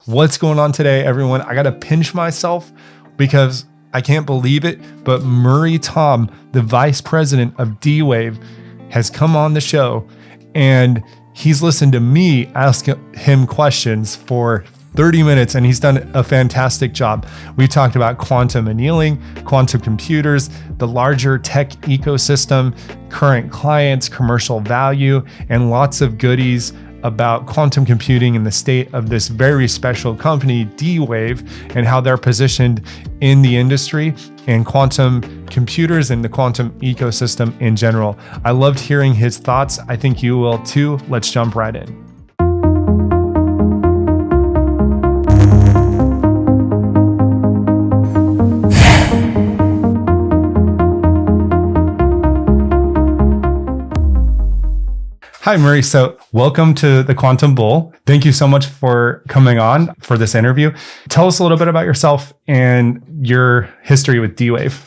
What's going on today, everyone? I got to pinch myself because I can't believe it, but Murray Thom, the vice president of DWave, has come on the show and he's listened to me ask him questions for 30 minutes and he's done a fantastic job. We talked about quantum annealing, quantum computers, the larger tech ecosystem, current clients, commercial value, and lots of goodies about quantum computing and the state of this very special company, DWave, and how they're positioned in the industry and quantum computers and the quantum ecosystem in general. I loved hearing his thoughts. I think you will too. Let's jump right in. Hi, Murray. So welcome to the Quantum Bull. Thank you so much for coming on for this interview. Tell us a little bit about yourself and your history with DWave.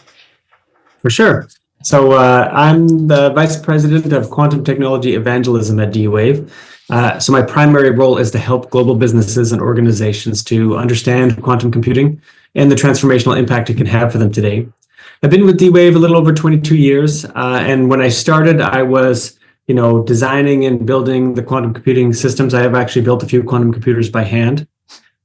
For sure. So I'm the Vice President of Quantum Technology Evangelism at DWave. So my primary role is to help global businesses and organizations to understand quantum computing and the transformational impact it can have for them today. I've been with DWave a little over 22 years. And when I started, I was designing and building the quantum computing systems. I have actually built a few quantum computers by hand.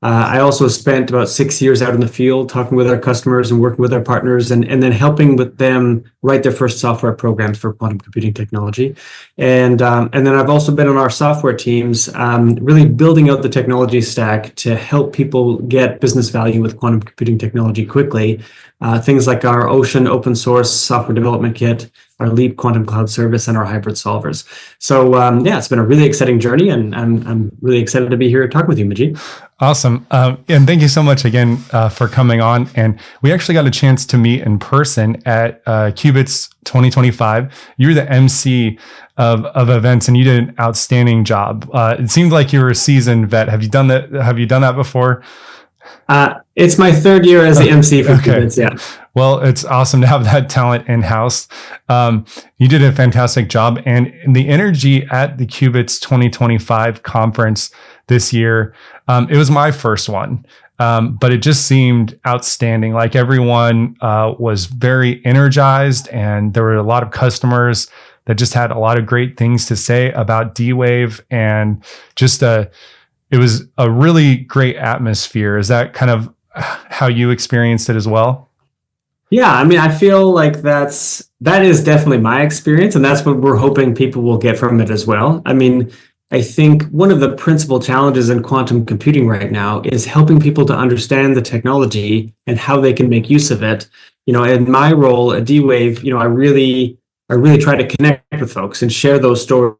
I also spent about 6 years out in the field talking with our customers and working with our partners and then helping with them write their first software programs for quantum computing technology. And then I've also been on our software teams, really building out the technology stack to help people get business value with quantum computing technology quickly. Things like our Ocean open source software development kit, our Leap quantum cloud service, and our hybrid solvers. So it's been a really exciting journey, and I'm really excited to be here talking with you, Majid. Awesome. And thank you so much again for coming on. And we actually got a chance to meet in person at Cubits 2025. You were the MC of events, and you did an outstanding job. It seemed like you were a seasoned vet. Have you done that? Have you done that before? It's my third year as the MC for Cubits, yeah. Well, it's awesome to have that talent in-house. You did a fantastic job. And the energy at the Cubits 2025 conference this year, it was my first one, but it just seemed outstanding. Like everyone was very energized, and there were a lot of customers that just had a lot of great things to say about DWave, and just it was a really great atmosphere. Is that kind of how you experienced it as well? Yeah, I mean, I feel like that is definitely my experience, and that's what we're hoping people will get from it as well. I mean, I think one of the principal challenges in quantum computing right now is helping people to understand the technology and how they can make use of it. In my role at DWave, I really try to connect with folks and share those stories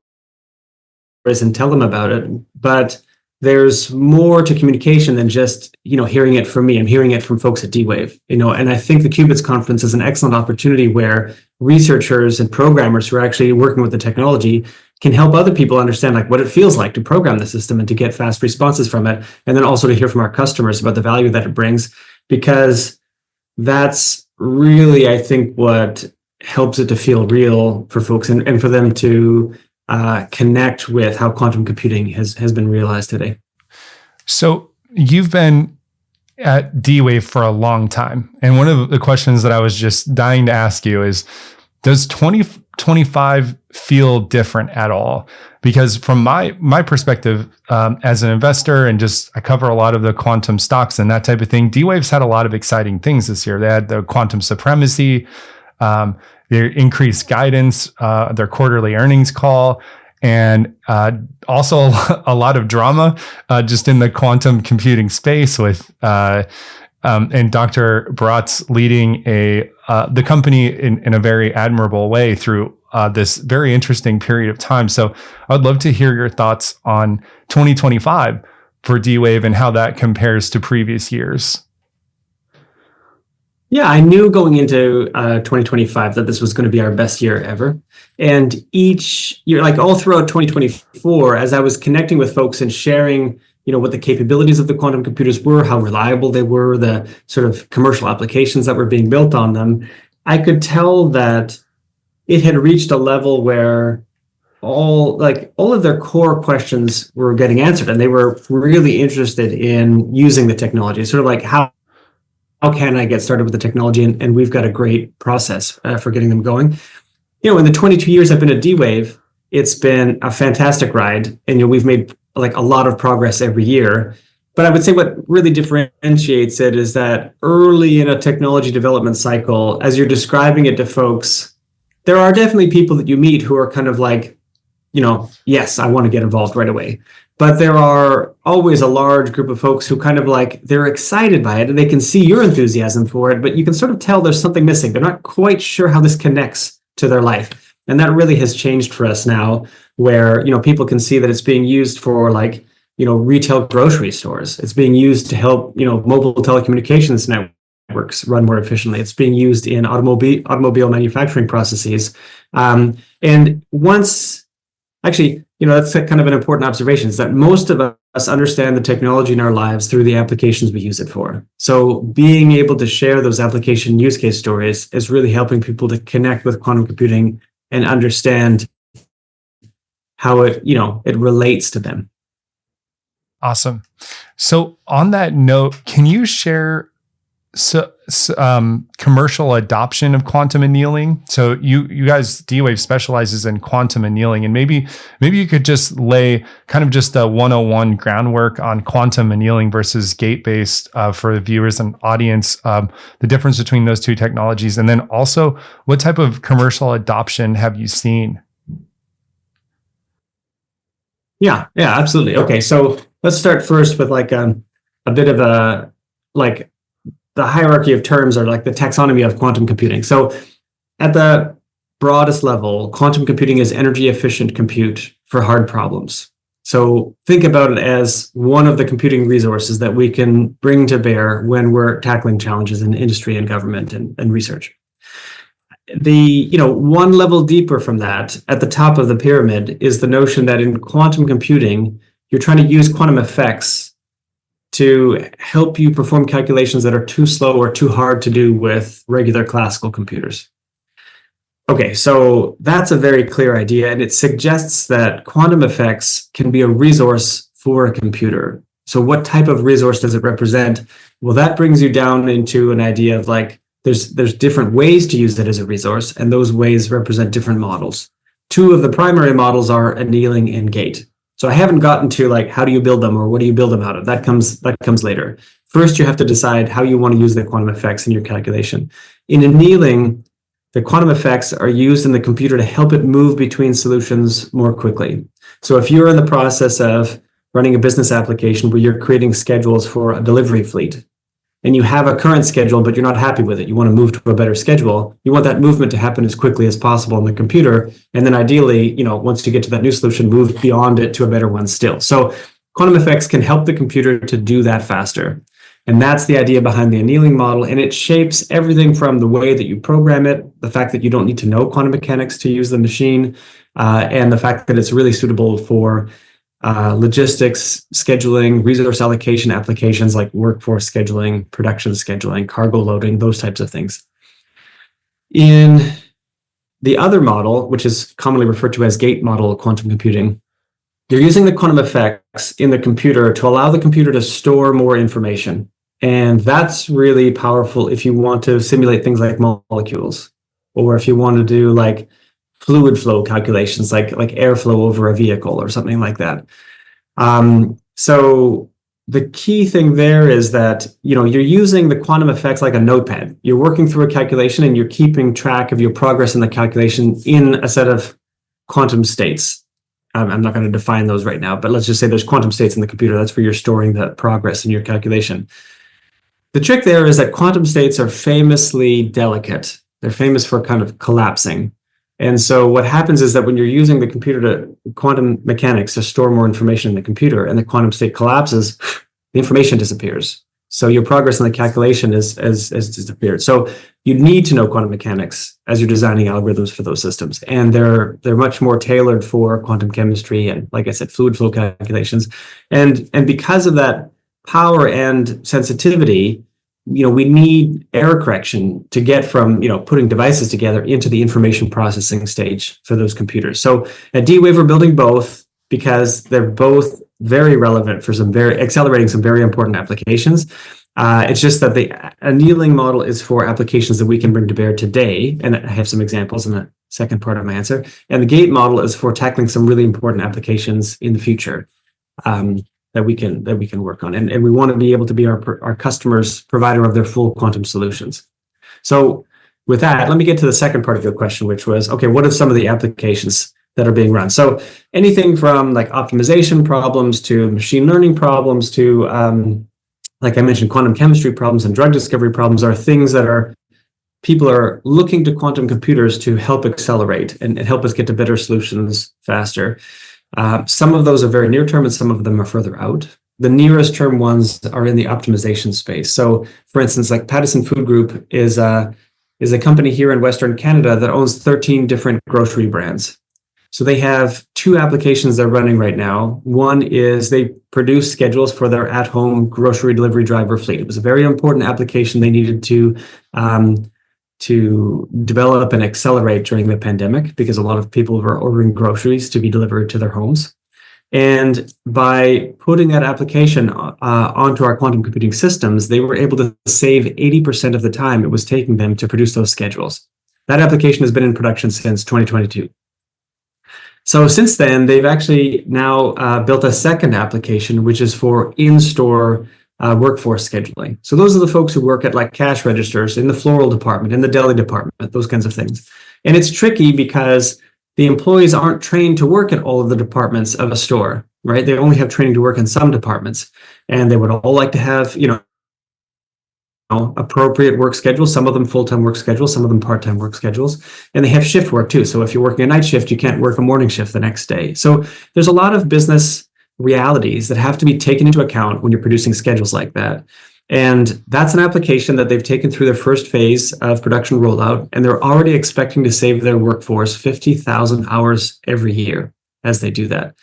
and tell them about it. But there's more to communication than just, hearing it from me. I'm hearing it from folks at DWave, and I think the Cubits conference is an excellent opportunity where researchers and programmers who are actually working with the technology can help other people understand what it feels like to program the system and to get fast responses from it. And then also to hear from our customers about the value that it brings, because that's really, I think, what helps it to feel real for folks and for them to connect with how quantum computing has been realized today. So you've been at DWave for a long time. And one of the questions that I was just dying to ask you is, does 2025 feel different at all? Because from my perspective, as an investor and I cover a lot of the quantum stocks and that type of thing, DWave's had a lot of exciting things this year. They had the quantum supremacy, their increased guidance, their quarterly earnings call, and also a lot of drama just in the quantum computing space with and Dr. Bratz leading the company in a very admirable way through this very interesting period of time. So I'd love to hear your thoughts on 2025 for DWave and how that compares to previous years. Yeah, I knew going into 2025 that this was going to be our best year ever. And each year, all throughout 2024, as I was connecting with folks and sharing, what the capabilities of the quantum computers were, how reliable they were, the sort of commercial applications that were being built on them, I could tell that it had reached a level where all of their core questions were getting answered, and they were really interested in using the technology. Sort of like how can I get started with the technology? And we've got a great process for getting them going. In the 22 years I've been at DWave, it's been a fantastic ride, and we've made like a lot of progress every year. But I would say what really differentiates it is that early in a technology development cycle, as you're describing it to folks, there are definitely people that you meet who are kind of like, yes, I want to get involved right away. But there are always a large group of folks who kind of like, they're excited by it and they can see your enthusiasm for it, but you can sort of tell there's something missing. They're not quite sure how this connects to their life. And that really has changed for us now, where, people can see that it's being used for like, retail grocery stores. It's being used to help, mobile telecommunications networks run more efficiently. It's being used in automobile manufacturing processes. And once, actually, that's kind of an important observation, is that most of us understand the technology in our lives through the applications we use it for. So being able to share those application use case stories is really helping people to connect with quantum computing and understand how it relates to them. Awesome. So on that note, can you share commercial adoption of quantum annealing? So you guys, DWave specializes in quantum annealing, and maybe you could just lay kind of just a 101 groundwork on quantum annealing versus gate-based for the viewers and audience, the difference between those two technologies, and then also what type of commercial adoption have you seen? Yeah, absolutely. Okay, so let's start first with like a bit of a like the hierarchy of terms, or like the taxonomy of quantum computing. So at the broadest level, quantum computing is energy efficient compute for hard problems. So think about it as one of the computing resources that we can bring to bear when we're tackling challenges in industry and government and research. The one level deeper from that, at the top of the pyramid, is the notion that in quantum computing, you're trying to use quantum effects to help you perform calculations that are too slow or too hard to do with regular classical computers. Okay, so that's a very clear idea, and it suggests that quantum effects can be a resource for a computer. So what type of resource does it represent? Well, that brings you down into an idea of like, there's different ways to use it as a resource, and those ways represent different models. Two of the primary models are annealing and gate. So I haven't gotten to like, how do you build them, or what do you build them out of? That comes later. First, you have to decide how you want to use the quantum effects in your calculation. In annealing, the quantum effects are used in the computer to help it move between solutions more quickly. So if you're in the process of running a business application where you're creating schedules for a delivery fleet, and you have a current schedule, but you're not happy with it, you want to move to a better schedule, you want that movement to happen as quickly as possible on the computer. And then ideally, once you get to that new solution, move beyond it to a better one still. So quantum effects can help the computer to do that faster. And that's the idea behind the annealing model. And it shapes everything from the way that you program it, the fact that you don't need to know quantum mechanics to use the machine, and the fact that it's really suitable for logistics, scheduling, resource allocation applications like workforce scheduling, production scheduling, cargo loading, those types of things. In the other model, which is commonly referred to as gate model quantum computing, you're using the quantum effects in the computer to allow the computer to store more information. And that's really powerful if you want to simulate things like molecules, or if you want to do like fluid flow calculations, like airflow over a vehicle or something like that. So the key thing there is that you're using the quantum effects like a notepad. You're working through a calculation and you're keeping track of your progress in the calculation in a set of quantum states. I'm not going to define those right now, but let's just say there's quantum states in the computer. That's where you're storing that progress in your calculation. The trick there is that quantum states are famously delicate. They're famous for kind of collapsing. And so what happens is that when you're using the computer to quantum mechanics to store more information in the computer, and the quantum state collapses, the information disappears. So your progress in the calculation is disappeared. So you need to know quantum mechanics as you're designing algorithms for those systems. And they're much more tailored for quantum chemistry and, like I said, fluid flow calculations. And because of that power and sensitivity, we need error correction to get from, putting devices together into the information processing stage for those computers. So at DWave, we're building both because they're both very relevant for accelerating some very important applications. It's just that the annealing model is for applications that we can bring to bear today. And I have some examples in the second part of my answer. And the gate model is for tackling some really important applications in the future. That we can work on, and we want to be able to be our customers' provider of their full quantum solutions. So with that, let me get to the second part of your question, which was, okay, what are some of the applications that are being run? So anything from like optimization problems to machine learning problems to, like I mentioned, quantum chemistry problems and drug discovery problems are things that people are looking to quantum computers to help accelerate and help us get to better solutions faster. Some of those are very near term and some of them are further out. The nearest term ones are in the optimization space. So for instance, like Pattison Food Group is a company here in Western Canada that owns 13 different grocery brands. So they have two applications they're running right now. One is they produce schedules for their at-home grocery delivery driver fleet. It was a very important application they needed to develop and accelerate during the pandemic because a lot of people were ordering groceries to be delivered to their homes. And by putting that application onto our quantum computing systems, they were able to save 80% of the time it was taking them to produce those schedules. That application has been in production since 2022. So since then, they've actually now built a second application, which is for in-store workforce scheduling. So those are the folks who work at like cash registers, in the floral department, in the deli department, those kinds of things. And it's tricky because the employees aren't trained to work at all of the departments of a store, right? They only have training to work in some departments. And they would all like to have, appropriate work schedules, some of them full-time work schedules, some of them part-time work schedules. And they have shift work too. So if you're working a night shift, you can't work a morning shift the next day. So there's a lot of business realities that have to be taken into account when you're producing schedules like that. And that's an application that they've taken through their first phase of production rollout, and they're already expecting to save their workforce 50,000 hours every year as they do that.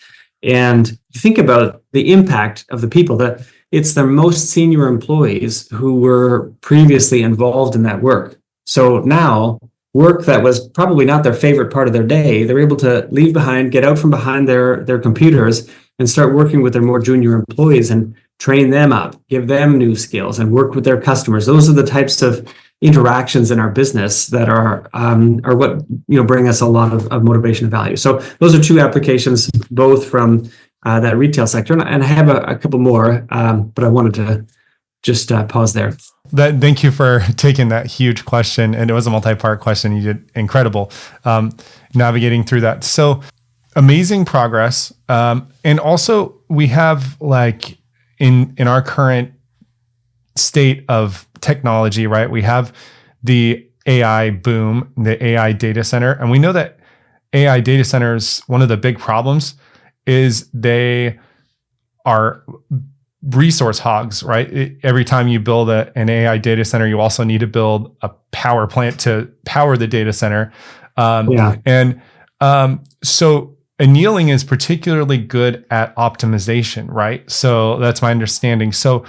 And you think about the impact of the people that it's their most senior employees who were previously involved in that work. So now work that was probably not their favorite part of their day, they're able to leave behind, get out from behind their computers and start working with their more junior employees and train them up, give them new skills and work with their customers. Those are the types of interactions in our business that are what bring us a lot of motivation and value. So those are two applications, both from that retail sector. And I have a couple more, but I wanted to just pause there. Thank you for taking that huge question. And it was a multi-part question. You did incredible navigating through that. So amazing progress. And also we have like in our current state of technology, right? We have the AI boom, the AI data center. And we know that AI data centers, one of the big problems is they are resource hogs, right? Every time you build an AI data center, you also need to build a power plant to power the data center. So annealing is particularly good at optimization, right? So that's my understanding. So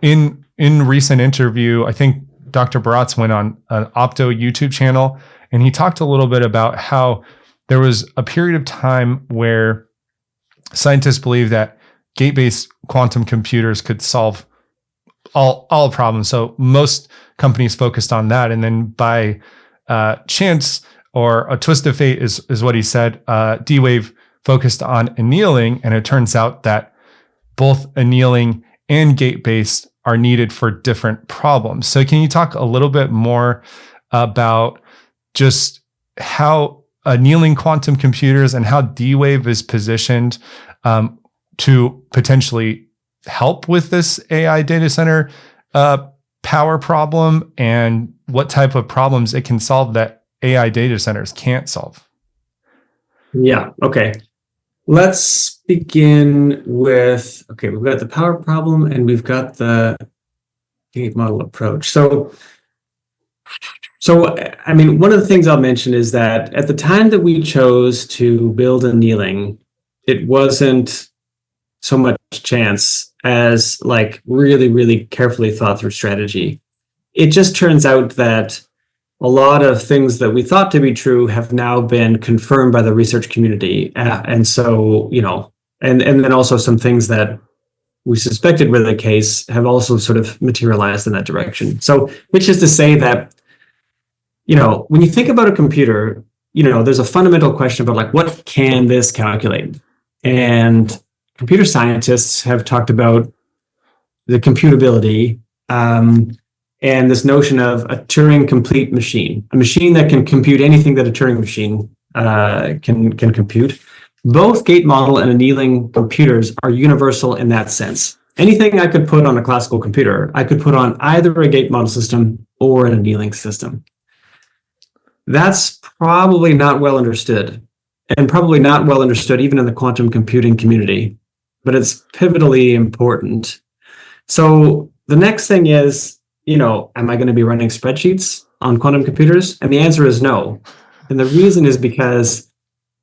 in recent interview, I think Dr. Baratz went on an Opto YouTube channel, and he talked a little bit about how there was a period of time where scientists believed that gate-based quantum computers could solve all problems. So most companies focused on that. And then by chance or a twist of fate is what he said, DWave focused on annealing. And it turns out that both annealing and gate-based are needed for different problems. So can you talk a little bit more about just how annealing quantum computers and how DWave is positioned to potentially help with this AI data center power problem, and what type of problems it can solve that AI data centers can't solve? Yeah, okay. Let's begin with, we've got the power problem and we've got the gate model approach. So I mean, one of the things I'll mention is that at the time that we chose to build annealing, it wasn't so much chance as like really, really carefully thought through strategy. It just turns out that a lot of things that we thought to be true have now been confirmed by the research community. And so, and then also some things that we suspected were the case have also sort of materialized in that direction. So, which is to say that, when you think about a computer, there's a fundamental question about like, what can this calculate? And computer scientists have talked about the computability, and this notion of a Turing complete machine, a machine that can compute anything that a Turing machine can compute. Both gate model and annealing computers are universal in that sense. Anything I could put on a classical computer, I could put on either a gate model system or an annealing system. That's probably not well understood, and probably not well understood even in the quantum computing community, but it's pivotally important. So the next thing is, am I going to be running spreadsheets on quantum computers? And the answer is no. And the reason is because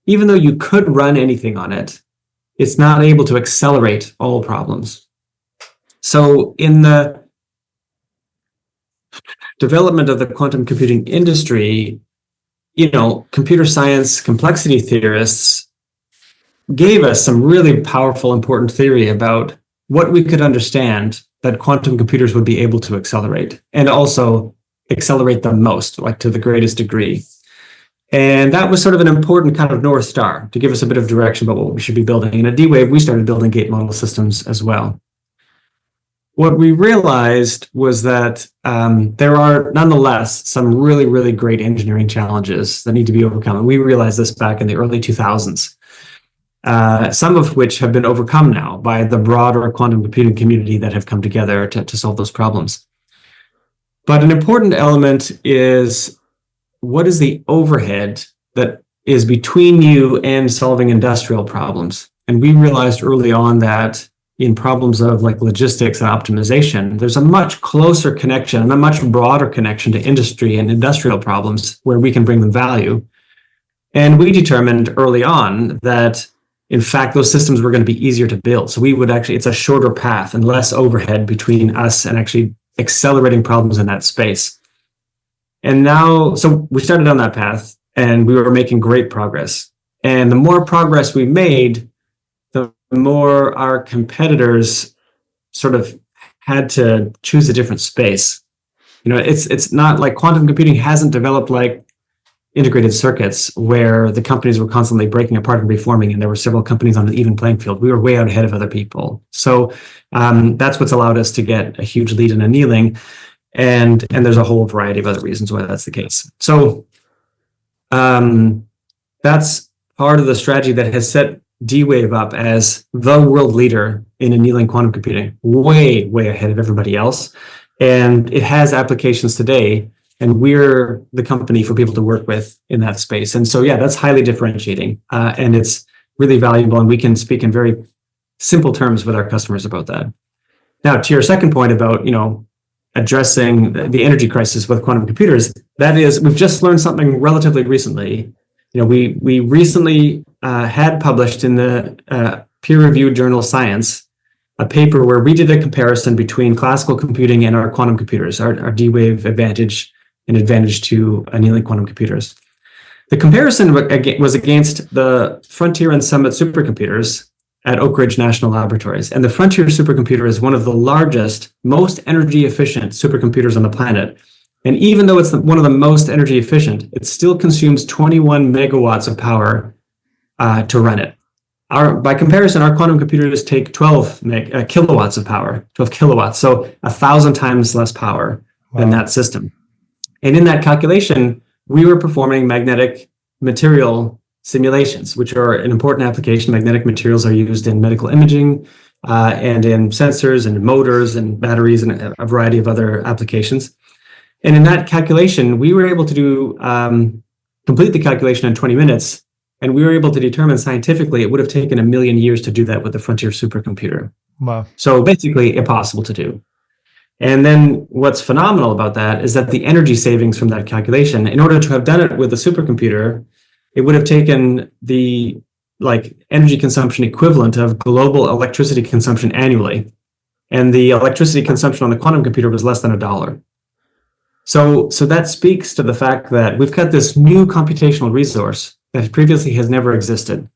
even though you could run anything on it, it's not able to accelerate all problems. So in the development of the quantum computing industry, computer science complexity theorists gave us some really powerful, important theory about what we could understand that quantum computers would be able to accelerate, and also accelerate the most, like to the greatest degree. And that was sort of an important kind of North Star to give us a bit of direction about what we should be building. And at DWave, we started building gate model systems as well. What we realized was that there are nonetheless some really, really great engineering challenges that need to be overcome. And we realized this back in the early 2000s. Some of which have been overcome now by the broader quantum computing community that have come together to solve those problems. But an important element is, what is the overhead that is between you and solving industrial problems? And we realized early on that in problems of like logistics and optimization, there's a much closer connection and a much broader connection to industry and industrial problems where we can bring them value. And we determined early on that in fact, those systems were going to be easier to build. So we would actually, it's a shorter path and less overhead between us and actually accelerating problems in that space. And now, so we started on that path and we were making great progress. And the more progress we made, the more our competitors sort of had to choose a different space. It's not like quantum computing hasn't developed like integrated circuits where the companies were constantly breaking apart and reforming, and there were several companies on an even playing field. We were way out ahead of other people. So that's what's allowed us to get a huge lead in annealing. And there's a whole variety of other reasons why that's the case. So that's part of the strategy that has set DWave up as the world leader in annealing quantum computing, way, way ahead of everybody else. And it has applications today, and we're the company for people to work with in that space. And so, yeah, that's highly differentiating, and it's really valuable, and we can speak in very simple terms with our customers about that. Now, to your second point about, addressing the energy crisis with quantum computers, that is, we've just learned something relatively recently. We recently had published in the peer-reviewed journal Science a paper where we did a comparison between classical computing and our quantum computers, our DWave Advantage and Advantage 2 annealing quantum computers. The comparison was against the Frontier and Summit supercomputers at Oak Ridge National Laboratories. And the Frontier supercomputer is one of the largest, most energy efficient supercomputers on the planet. And even though it's one of the most energy efficient, it still consumes 21 megawatts of power to run it. By comparison, our quantum computers take 12 kilowatts of power, 12 kilowatts, so 1,000 times less power than that system. And in that calculation, we were performing magnetic material simulations, which are an important application. Magnetic materials are used in medical imaging and in sensors and motors and batteries and a variety of other applications. And in that calculation, we were able to do complete the calculation in 20 minutes. And we were able to determine scientifically it would have taken 1 million years to do that with the Frontier supercomputer. Wow. So basically impossible to do. And then what's phenomenal about that is that the energy savings from that calculation, in order to have done it with a supercomputer, it would have taken the like energy consumption equivalent of global electricity consumption annually. And the electricity consumption on the quantum computer was less than $1. So that speaks to the fact that we've got this new computational resource that previously has never existed.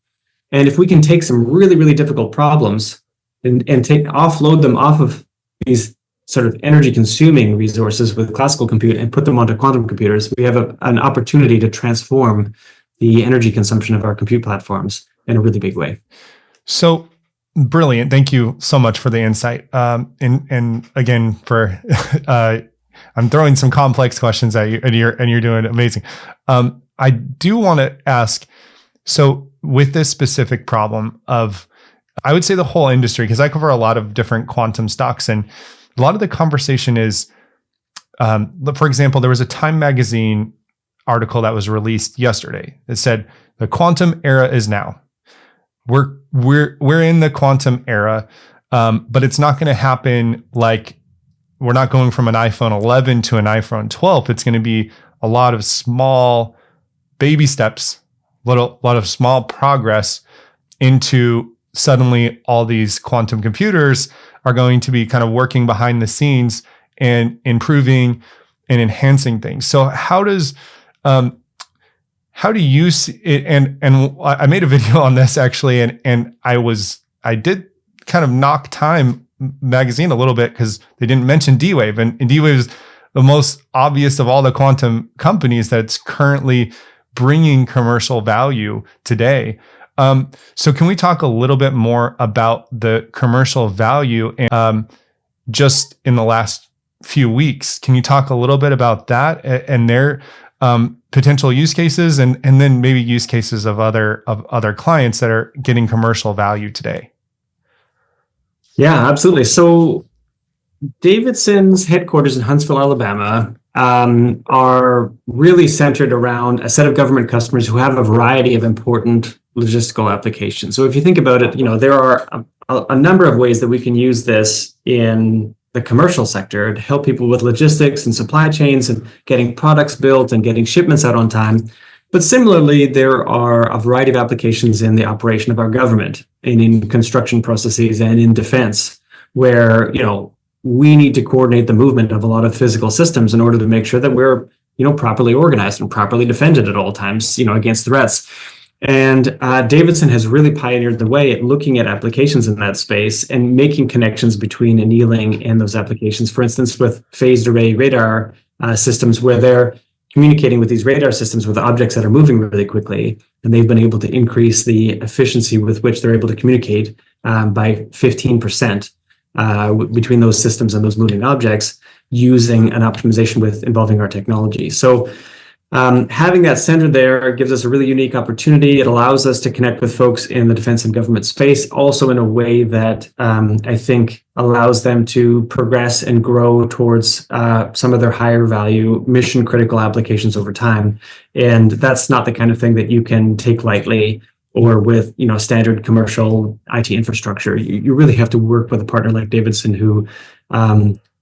And if we can take some really, really difficult problems and offload them off of these sort of energy consuming resources with classical compute and put them onto quantum computers, we have an opportunity to transform the energy consumption of our compute platforms in a really big way. So brilliant. Thank you so much for the insight. And again, for I'm throwing some complex questions at you, and you're doing amazing. I do want to ask, so with this specific problem of, I would say the whole industry, because I cover a lot of different quantum stocks, and a lot of the conversation is, for example, there was a Time magazine article that was released yesterday that said the quantum era is now. We're in the quantum era, but it's not going to happen like, we're not going from an iPhone 11 to an iPhone 12. It's going to be a lot of small baby steps, lot of small progress into suddenly all these quantum computers are going to be kind of working behind the scenes and improving and enhancing things. So how do you see it? And I made a video on this actually, and I did kind of knock Time magazine a little bit because they didn't mention DWave, and DWave is the most obvious of all the quantum companies that's currently bringing commercial value today. So can we talk a little bit more about the commercial value? And just in the last few weeks, can you talk a little bit about that and their potential use cases, and then maybe use cases of other clients that are getting commercial value today? Yeah, absolutely. So Davidson's headquarters in Huntsville, Alabama, are really centered around a set of government customers who have a variety of important logistical applications. So if you think about it, there are a number of ways that we can use this in the commercial sector to help people with logistics and supply chains and getting products built and getting shipments out on time. But similarly, there are a variety of applications in the operation of our government and in construction processes and in defense, where, we need to coordinate the movement of a lot of physical systems in order to make sure that we're, properly organized and properly defended at all times, against threats. And Davidson has really pioneered the way at looking at applications in that space and making connections between annealing and those applications. For instance, with phased array radar systems, where they're communicating with these radar systems with objects that are moving really quickly, and they've been able to increase the efficiency with which they're able to communicate by 15% between those systems and those moving objects using an optimization involving our technology. So having that center there gives us a really unique opportunity. It allows us to connect with folks in the defense and government space, also in a way that I think allows them to progress and grow towards some of their higher value mission critical applications over time. And that's not the kind of thing that you can take lightly or with standard commercial IT infrastructure. You really have to work with a partner like Davidson who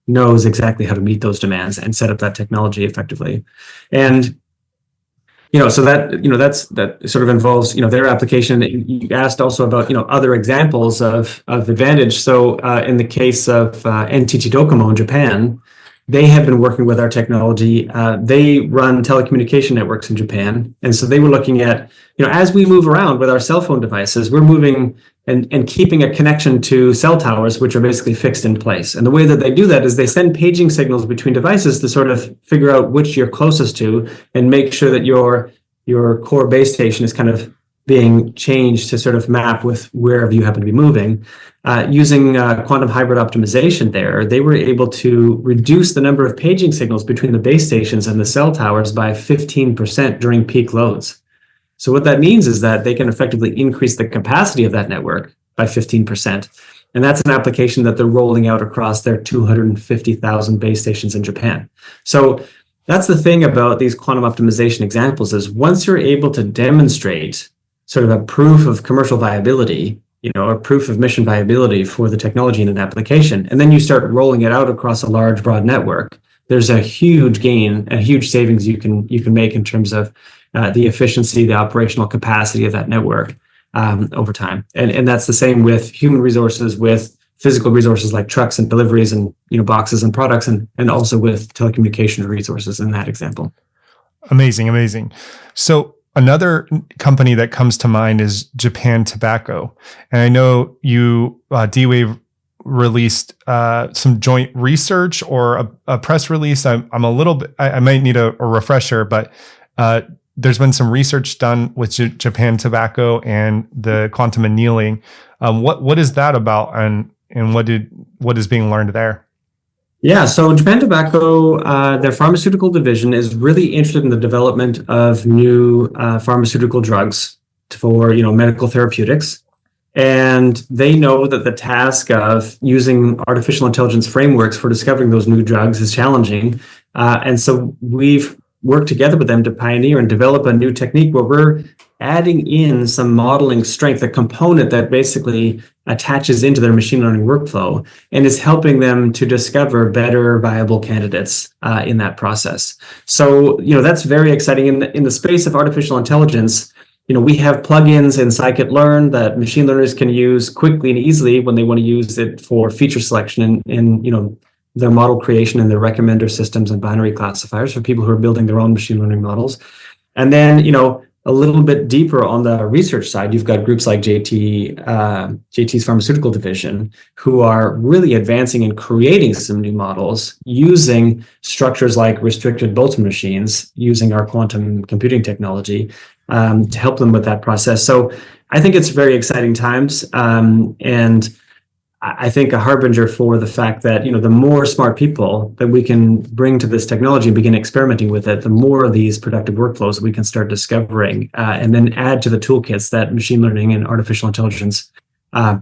knows exactly how to meet those demands and set up that technology effectively. And so that sort of involves their application. You asked also about other examples of advantage. So in the case of NTT Docomo in Japan, they have been working with our technology. They run telecommunication networks in Japan, and so they were looking at as we move around with our cell phone devices, we're moving and keeping a connection to cell towers, which are basically fixed in place. And the way that they do that is they send paging signals between devices to sort of figure out which you're closest to and make sure that your core base station is kind of being changed to sort of map with wherever you happen to be moving. Using quantum hybrid optimization there, they were able to reduce the number of paging signals between the base stations and the cell towers by 15% during peak loads. So what that means is that they can effectively increase the capacity of that network by 15%. And that's an application that they're rolling out across their 250,000 base stations in Japan. So that's the thing about these quantum optimization examples is once you're able to demonstrate sort of a proof of commercial viability, a proof of mission viability for the technology in an application, and then you start rolling it out across a large, broad network, there's a huge gain, a huge savings you can make in terms of the efficiency, the operational capacity of that network. over time. And that's the same with human resources, with physical resources like trucks and deliveries and boxes and products, and also with telecommunication resources in that example. Amazing, amazing. So another company that comes to mind is Japan Tobacco. And I know you, DWave, released some joint research or a press release. I'm a little bit, I might need a refresher, but there's been some research done with Japan Tobacco and the quantum annealing. What is that about, and what is being learned there? Yeah, so Japan Tobacco, their pharmaceutical division is really interested in the development of new pharmaceutical drugs for medical therapeutics. And they know that the task of using artificial intelligence frameworks for discovering those new drugs is challenging. And so we've worked together with them to pioneer and develop a new technique where we're adding in some modeling strength, a component that basically attaches into their machine learning workflow and is helping them to discover better viable candidates in that process. So, that's very exciting. In the space of artificial intelligence, we have plugins in scikit-learn that machine learners can use quickly and easily when they want to use it for feature selection in their model creation and their recommender systems and binary classifiers for people who are building their own machine learning models. And then, a little bit deeper on the research side, you've got groups like JT's pharmaceutical division, who are really advancing and creating some new models using structures like restricted Boltzmann machines, using our quantum computing technology to help them with that process. So I think it's very exciting times. And I think a harbinger for the fact that, the more smart people that we can bring to this technology and begin experimenting with it, the more of these productive workflows we can start discovering and then add to the toolkits that machine learning and artificial intelligence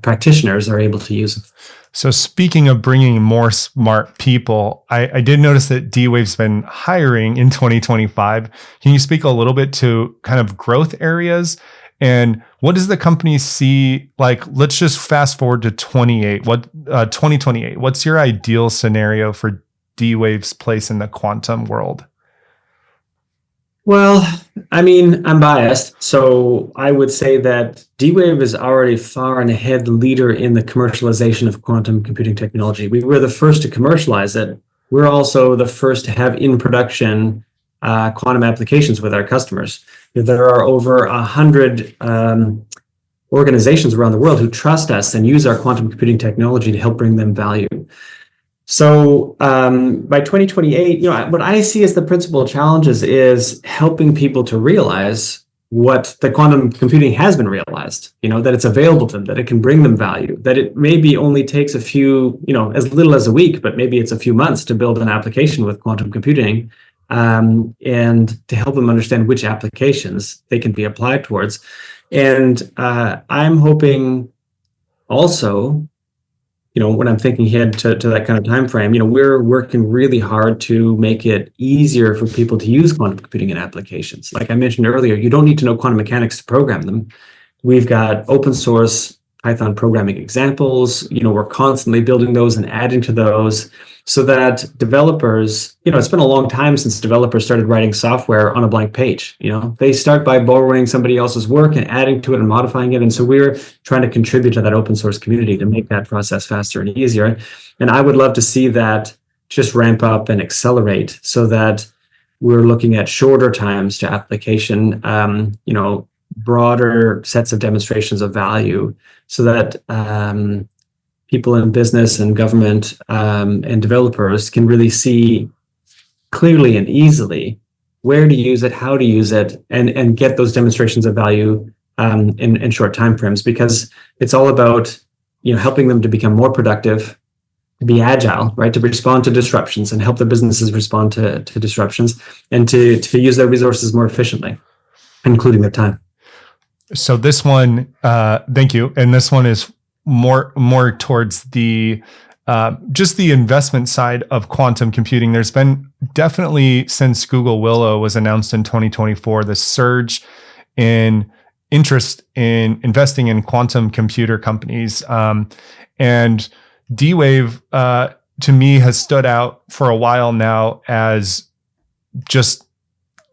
practitioners are able to use. So speaking of bringing more smart people, I did notice that DWave's been hiring in 2025. Can you speak a little bit to kind of growth areas? And what does the company see? Like, let's just fast forward to 2028. What's your ideal scenario for DWave's place in the quantum world? Well, I'm biased, so I would say that DWave is already far and ahead leader in the commercialization of quantum computing technology. We were the first to commercialize it. We're also the first to have in production quantum applications with our customers. There are over 100 organizations around the world who trust us and use our quantum computing technology to help bring them value. So by 2028, what I see as the principal challenges is helping people to realize what the quantum computing has been realized, that it's available to them, that it can bring them value, that it maybe only takes a few, as little as a week, but maybe it's a few months to build an application with quantum computing. And to help them understand which applications they can be applied towards. And I'm hoping also, when I'm thinking ahead to that kind of time frame, we're working really hard to make it easier for people to use quantum computing in applications. Like I mentioned earlier, you don't need to know quantum mechanics to program them. We've got open source Python programming examples. We're constantly building those and adding to those so that developers, it's been a long time since developers started writing software on a blank page. They start by borrowing somebody else's work and adding to it and modifying it. And so we're trying to contribute to that open source community to make that process faster and easier. And I would love to see that just ramp up and accelerate so that we're looking at shorter times to application, broader sets of demonstrations of value so that people in business and government and developers can really see clearly and easily where to use it, how to use it, and get those demonstrations of value in short timeframes, because it's all about helping them to become more productive, to be agile, right, to respond to disruptions and help the businesses respond to disruptions, and to use their resources more efficiently, including their time. So this one, thank you. And this one is more towards the just the investment side of quantum computing. There's been definitely, since Google Willow was announced in 2024, the surge in interest in investing in quantum computer companies. And DWave, to me, has stood out for a while now as just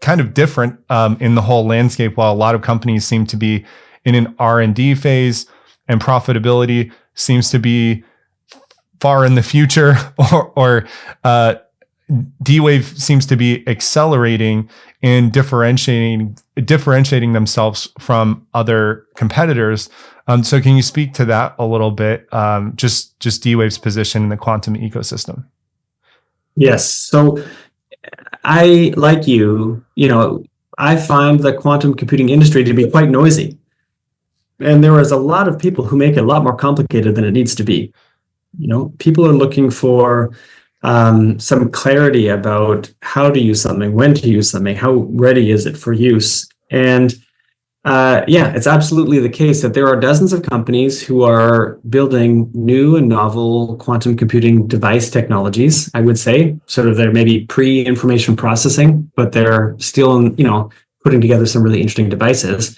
kind of different in the whole landscape, while a lot of companies seem to be in an R&D phase, and profitability seems to be far in the future, or DWave seems to be accelerating and differentiating themselves from other competitors. So can you speak to that a little bit? Just DWave's position in the quantum ecosystem. Yes. So I, like I find the quantum computing industry to be quite noisy. And there is a lot of people who make it a lot more complicated than it needs to be. People are looking for some clarity about how to use something, when to use something, how ready is it for use. And it's absolutely the case that there are dozens of companies who are building new and novel quantum computing device technologies, I would say. Sort of they're maybe pre-information processing, but they're still, putting together some really interesting devices.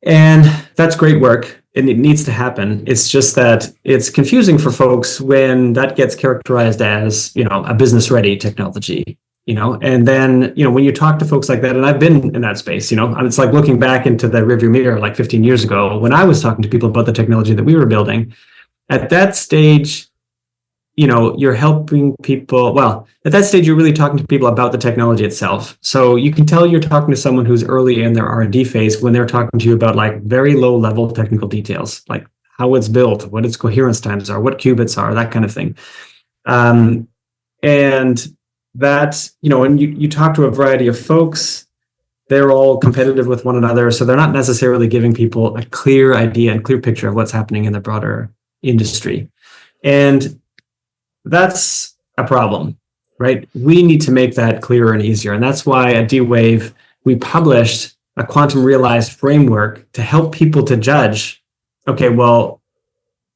And that's great work, and it needs to happen. It's just that it's confusing for folks when that gets characterized as, a business-ready technology. And then, when you talk to folks like that, and I've been in that space, it's like looking back into the rearview mirror like 15 years ago when I was talking to people about the technology that we were building. At that stage, you're helping people. Well, at that stage, you're really talking to people about the technology itself. So you can tell you're talking to someone who's early in their R&D phase when they're talking to you about like very low level technical details, like how it's built, what its coherence times are, what qubits are, that kind of thing. And that, and you talk to a variety of folks, they're all competitive with one another. So they're not necessarily giving people a clear idea and clear picture of what's happening in the broader industry. And that's a problem, right? We need to make that clearer and easier. And that's why at DWave, we published a quantum realized framework to help people to judge, okay, well,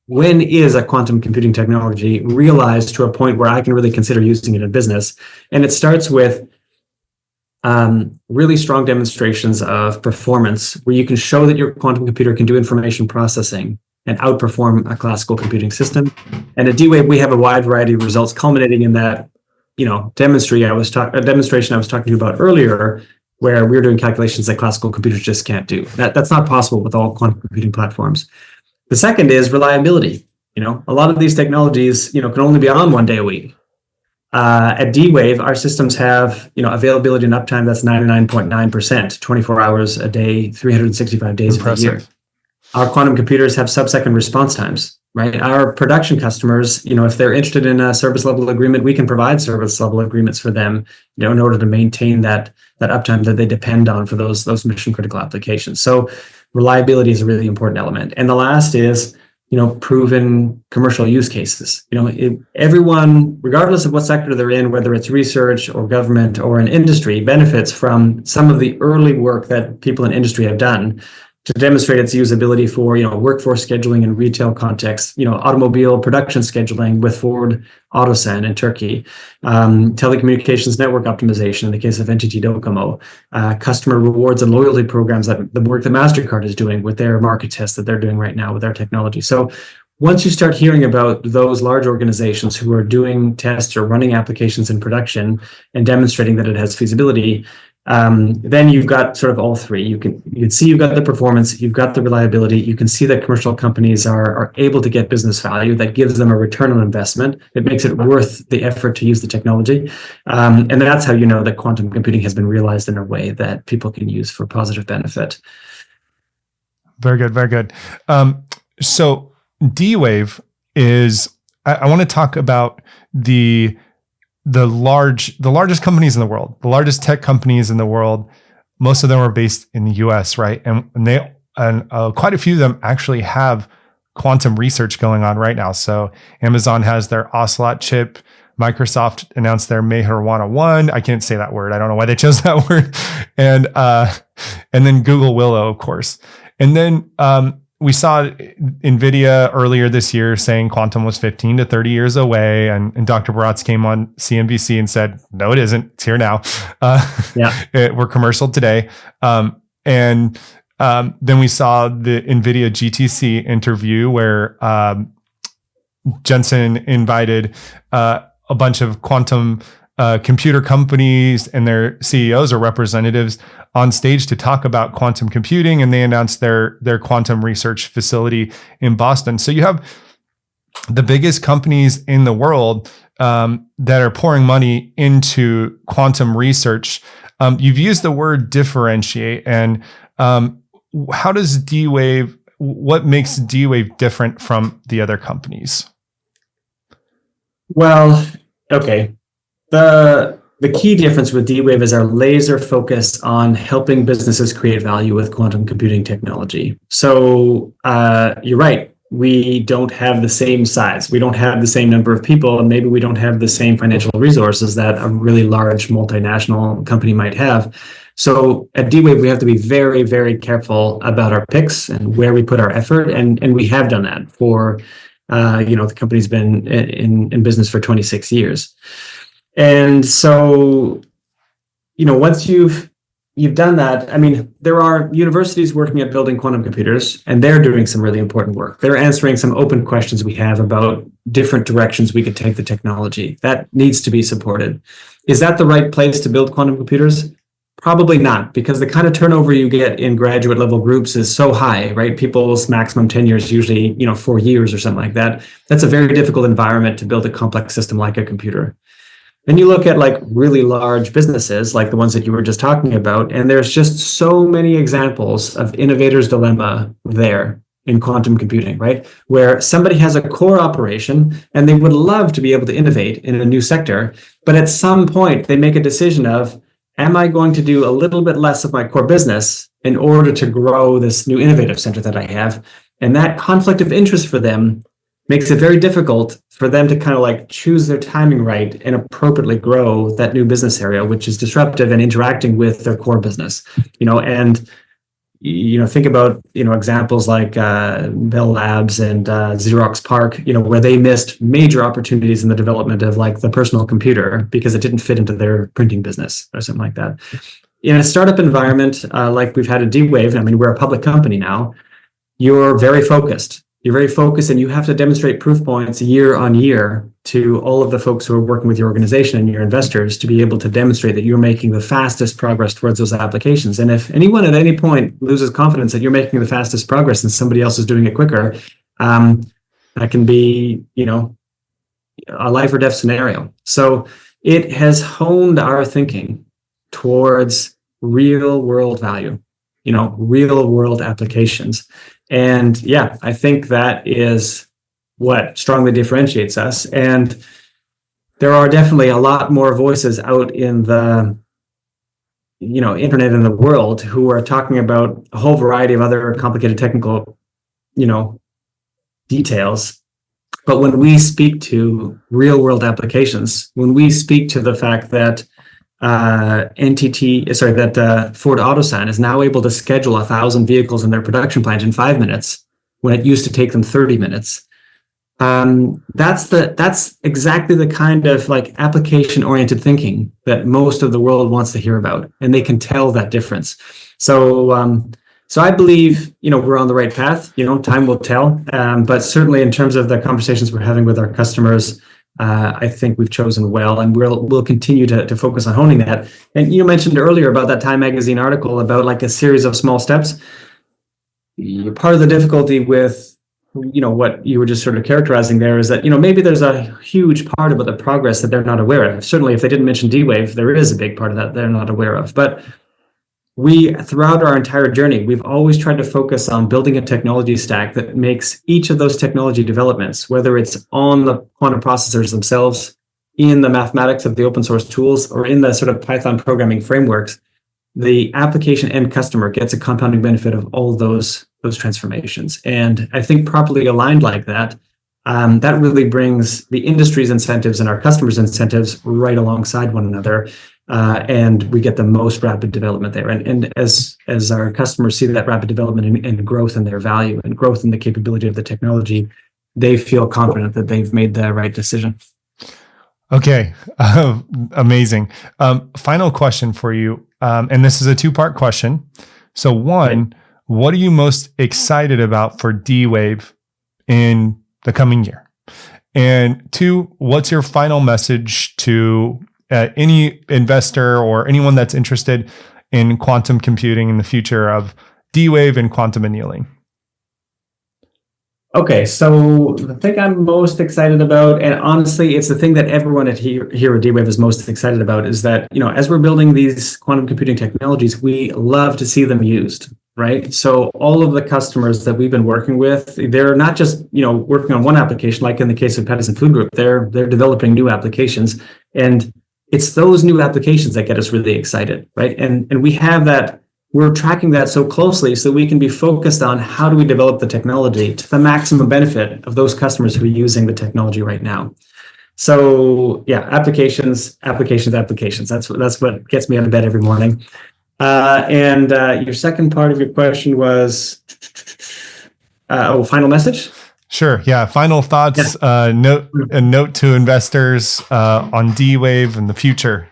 when is a quantum computing technology realized to a point where I can really consider using it in business? And it starts with really strong demonstrations of performance where you can show that your quantum computer can do information processing and outperform a classical computing system. And at DWave, we have a wide variety of results culminating in that, demonstration I was talking to you about earlier, where we're doing calculations that classical computers just can't do. That's not possible with all quantum computing platforms. The second is reliability. A lot of these technologies, can only be on 1 day a week. At DWave, our systems have, availability and uptime that's 99.9%, 24 hours a day, 365 days of the year. Our quantum computers have sub-second response times, right? Our production customers, if they're interested in a service level agreement, we can provide service level agreements for them, in order to maintain that uptime that they depend on for those mission critical applications. So reliability is a really important element. And the last is, proven commercial use cases. Everyone, regardless of what sector they're in, whether it's research or government or an industry, benefits from some of the early work that people in industry have done to demonstrate its usability for, workforce scheduling in retail context, automobile production scheduling with Ford Otosan in Turkey, telecommunications network optimization in the case of NTT Docomo, customer rewards and loyalty programs, that the work that MasterCard is doing with their market test that they're doing right now with their technology. So once you start hearing about those large organizations who are doing tests or running applications in production and demonstrating that it has feasibility, then you've got sort of all three. You can see you've got the performance, you've got the reliability, you can see that commercial companies are able to get business value that gives them a return on investment. It makes it worth the effort to use the technology. And that's how you know that quantum computing has been realized in a way that people can use for positive benefit. Very good, very good. So DWave is, I want to talk about the largest companies in the world, the largest tech companies in the world. Most of them are based in the US, right? And quite a few of them actually have quantum research going on right now. So Amazon has their Ocelot chip. Microsoft announced their Majorana 1. I can't say that word. I don't know why they chose that word. And then Google Willow, of course. And then we saw NVIDIA earlier this year saying quantum was 15 to 30 years away. And Dr. Baratz came on CNBC and said, no, it isn't. It's here now. We're commercial today. And then we saw the NVIDIA GTC interview where Jensen invited a bunch of quantum computer companies and their CEOs or representatives on stage to talk about quantum computing, and they announced their quantum research facility in Boston. So you have the biggest companies in the world that are pouring money into quantum research. You've used the word differentiate, and how does DWave? What makes DWave different from the other companies? Well, okay. The key difference with DWave is our laser focus on helping businesses create value with quantum computing technology. So you're right. We don't have the same size. We don't have the same number of people, and maybe we don't have the same financial resources that a really large multinational company might have. So at DWave, we have to be very, very careful about our picks and where we put our effort, and we have done that for the company's been in business for 26 years. And so, once you've done that, I mean, there are universities working at building quantum computers, and they're doing some really important work. They're answering some open questions we have about different directions we could take the technology. That needs to be supported. Is that the right place to build quantum computers? Probably not, because the kind of turnover you get in graduate level groups is so high, right? People's maximum tenure is usually, 4 years or something like that. That's a very difficult environment to build a complex system like a computer. Then you look at like really large businesses, like the ones that you were just talking about, and there's just so many examples of innovator's dilemma there in quantum computing, right? Where somebody has a core operation and they would love to be able to innovate in a new sector, but at some point they make a decision of, am I going to do a little bit less of my core business in order to grow this new innovative center that I have? And that conflict of interest for them makes it very difficult for them to kind of like choose their timing right and appropriately grow that new business area, which is disruptive and interacting with their core business. Think about, examples like Bell Labs and Xerox PARC, where they missed major opportunities in the development of like the personal computer because it didn't fit into their printing business or something like that. In a startup environment, like we've had at DWave, I mean, we're a public company now, you're very focused. You're very focused, and you have to demonstrate proof points year on year to all of the folks who are working with your organization and your investors to be able to demonstrate that you're making the fastest progress towards those applications. And if anyone at any point loses confidence that you're making the fastest progress and somebody else is doing it quicker, that can be, a life or death scenario. So it has honed our thinking towards real world value, real world applications. And yeah, I think that is what strongly differentiates us. And there are definitely a lot more voices out in the, internet in the world who are talking about a whole variety of other complicated technical, details. But when we speak to real world applications, when we speak to the fact that Ford Otosan is now able to schedule 1,000 vehicles in their production plant in 5 minutes when it used to take them 30 minutes. That's exactly the kind of like application-oriented thinking that most of the world wants to hear about, and they can tell that difference. So I believe we're on the right path. Time will tell, but certainly in terms of the conversations we're having with our customers, I think we've chosen well, and we'll continue to focus on honing that. And you mentioned earlier about that Time Magazine article about like a series of small steps. Part of the difficulty with what you were just sort of characterizing there is that maybe there's a huge part about the progress that they're not aware of. Certainly, if they didn't mention DWave, there is a big part of that they're not aware of. But throughout our entire journey, we've always tried to focus on building a technology stack that makes each of those technology developments, whether it's on the quantum processors themselves, in the mathematics of the open source tools, or in the sort of Python programming frameworks, the application end customer gets a compounding benefit of all those transformations. And I think properly aligned like that, that really brings the industry's incentives and our customers' incentives right alongside one another. And we get the most rapid development there. And as our customers see that rapid development and growth in their value and growth in the capability of the technology, they feel confident that they've made the right decision. Okay, amazing. Final question for you, and this is a two-part question. So one, what are you most excited about for DWave in the coming year? And two, what's your final message to any investor or anyone that's interested in quantum computing in the future of DWave and quantum annealing? Okay, so the thing I'm most excited about, and honestly, it's the thing that everyone here at DWave is most excited about, is that, as we're building these quantum computing technologies, we love to see them used, right? So all of the customers that we've been working with, they're not just, working on one application, like in the case of Pedersen Food Group, they're developing new applications. And it's those new applications that get us really excited, right? And we have that. We're tracking that so closely so we can be focused on how do we develop the technology to the maximum benefit of those customers who are using the technology right now. So yeah, applications. That's what gets me out of bed every morning. And your second part of your question was, final message? Sure. Yeah. Final thoughts. Yeah. A note to investors on DWave in the future.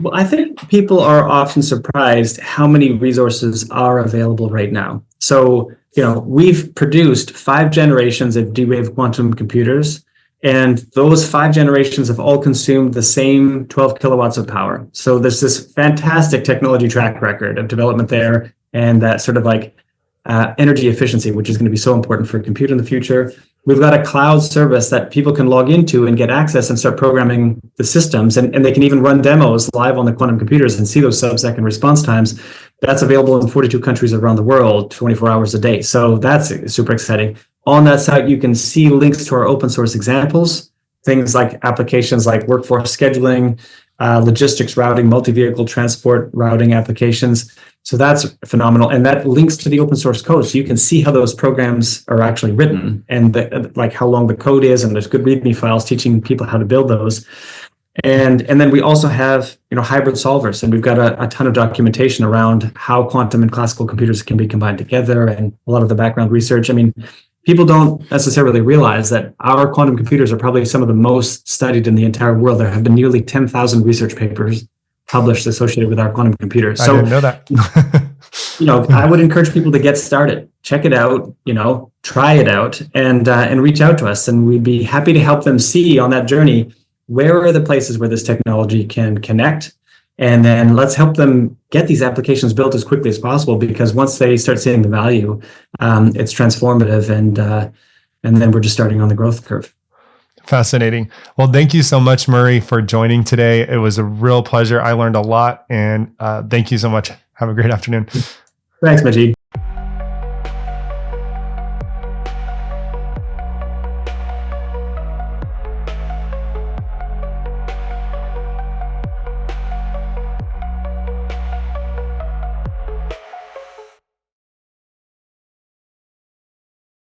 Well, I think people are often surprised how many resources are available right now. So, we've produced 5 generations of DWave quantum computers, and those 5 generations have all consumed the same 12 kilowatts of power. So there's this fantastic technology track record of development there, and that sort of like energy efficiency, which is going to be so important for compute in the future. We've got a cloud service that people can log into and get access and start programming the systems. And they can even run demos live on the quantum computers and see those sub-second response times. That's available in 42 countries around the world, 24 hours a day. So that's super exciting. On that site, you can see links to our open source examples, things like applications like workforce scheduling, logistics routing, multi-vehicle transport routing applications. So that's phenomenal. And that links to the open source code. So you can see how those programs are actually written and like how long the code is. And there's good README files teaching people how to build those. And then we also have, hybrid solvers. And we've got a ton of documentation around how quantum and classical computers can be combined together and a lot of the background research. I mean, people don't necessarily realize that our quantum computers are probably some of the most studied in the entire world. There have been nearly 10,000 research papers published associated with our quantum computers. So, I didn't know that. I would encourage people to get started, check it out, try it out, and reach out to us. And we'd be happy to help them see on that journey, where are the places where this technology can connect? And then let's help them get these applications built as quickly as possible, because once they start seeing the value, it's transformative. And then we're just starting on the growth curve. Fascinating. Well, thank you so much, Murray, for joining today. It was a real pleasure. I learned a lot, and thank you so much. Have a great afternoon. Thanks, Majid.